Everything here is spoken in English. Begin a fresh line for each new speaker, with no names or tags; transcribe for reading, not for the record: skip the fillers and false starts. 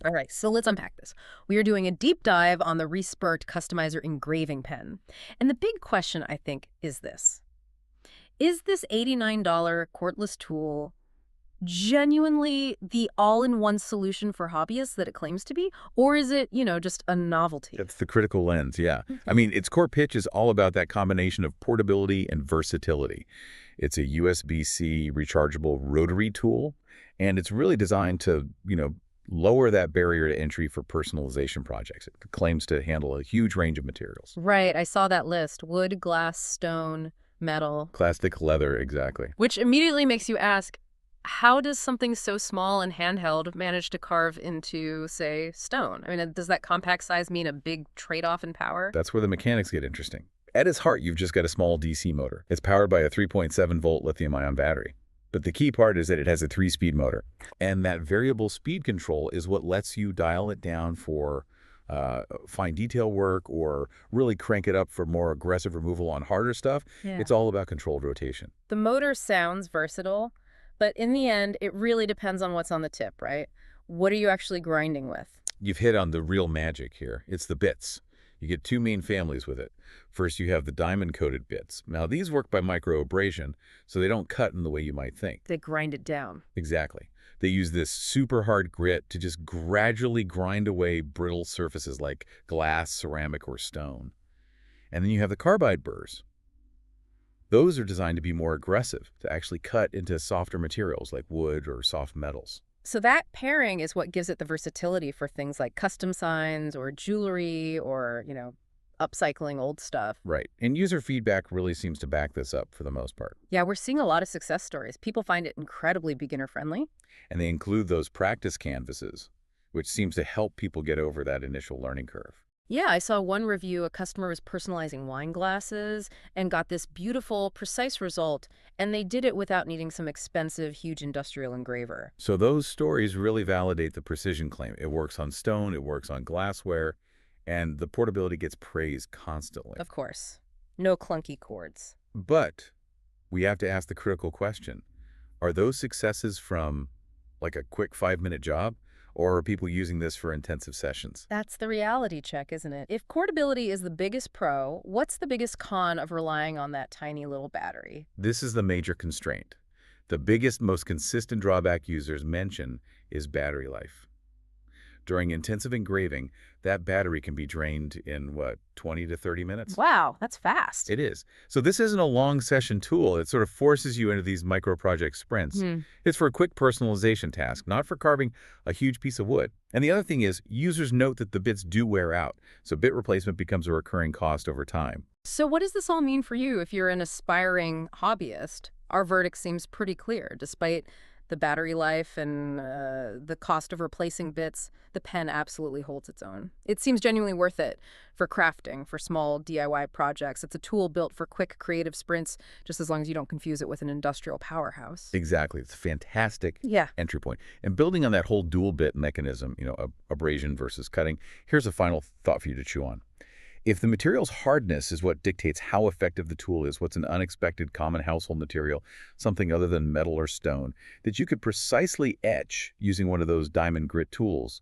All right, so let's unpack this. We are doing a deep dive on the Resparked Customizer Engraving Pen. And the big question, I think, is this. Is this $89 cordless tool genuinely the all-in-one solution for hobbyists that it claims to be? Or is it, just a novelty?
That's the critical lens, yeah. I
Mhm.
mean, its core pitch is all about that combination of portability and versatility. It's a USB-C rechargeable rotary tool, and it's really designed to, lower that barrier to entry for personalization projects. It claims to handle a huge range of materials.
Right, I saw that list. Wood, glass, stone, metal.
Plastic, leather, exactly.
Which immediately makes you ask, how does something so small and handheld manage to carve into, say, stone? I mean, does that compact size mean a big trade-off in power?
That's where the mechanics get interesting. At its heart, you've just got a small DC motor. It's powered by a 3.7-volt lithium-ion battery. But the key part is that it has a 3-speed motor. And that variable speed control is what lets you dial it down for fine detail work or really crank it up for more aggressive removal on harder stuff.
Yeah.
It's all about controlled rotation.
The motor sounds versatile, but in the end, it really depends on what's on the tip, right? What are you actually grinding with?
You've hit on the real magic here. It's the bits. You get two main families with it. First, you have the diamond-coated bits. Now, these work by microabrasion, so they don't cut in the way you might think.
They grind it down.
Exactly. They use this super hard grit to just gradually grind away brittle surfaces like glass, ceramic, or stone. And then you have the carbide burrs. Those are designed to be more aggressive, to actually cut into softer materials like wood or soft metals.
So that pairing is what gives it the versatility for things like custom signs or jewelry or, upcycling old stuff.
Right. And user feedback really seems to back this up for the most part.
Yeah, we're seeing a lot of success stories. People find it incredibly beginner-friendly.
And they include those practice canvases, which seems to help people get over that initial learning curve.
Yeah, I saw one review. A customer was personalizing wine glasses and got this beautiful, precise result, and they did it without needing some expensive, huge industrial engraver.
So those stories really validate the precision claim. It works on stone, it works on glassware, and the portability gets praised constantly.
Of course. No clunky cords.
But we have to ask the critical question. Are those successes from like a quick 5-minute job? Or are people using this for intensive sessions?
That's the reality check, isn't it? If portability is the biggest pro, what's the biggest con of relying on that tiny little battery?
This is the major constraint. The biggest, most consistent drawback users mention is battery life. During intensive engraving, that battery can be drained in, 20 to 30 minutes?
Wow, that's fast.
It is. So this isn't a long session tool. It sort of forces you into these micro project sprints. It's for a quick personalization task, not for carving a huge piece of wood. And the other thing is, users note that the bits do wear out, so bit replacement becomes a recurring cost over time.
So what does this all mean for you if you're an aspiring hobbyist? Our verdict seems pretty clear. Despite the battery life and the cost of replacing bits, the pen absolutely holds its own. It seems genuinely worth it for crafting, for small DIY projects. It's a tool built for quick creative sprints, just as long as you don't confuse it with an industrial powerhouse.
Exactly. It's a fantastic
Yeah.
entry point. And building on that whole dual bit mechanism, abrasion versus cutting, here's a final thought for you to chew on. If the material's hardness is what dictates how effective the tool is, what's an unexpected common household material, something other than metal or stone, that you could precisely etch using one of those diamond grit tools,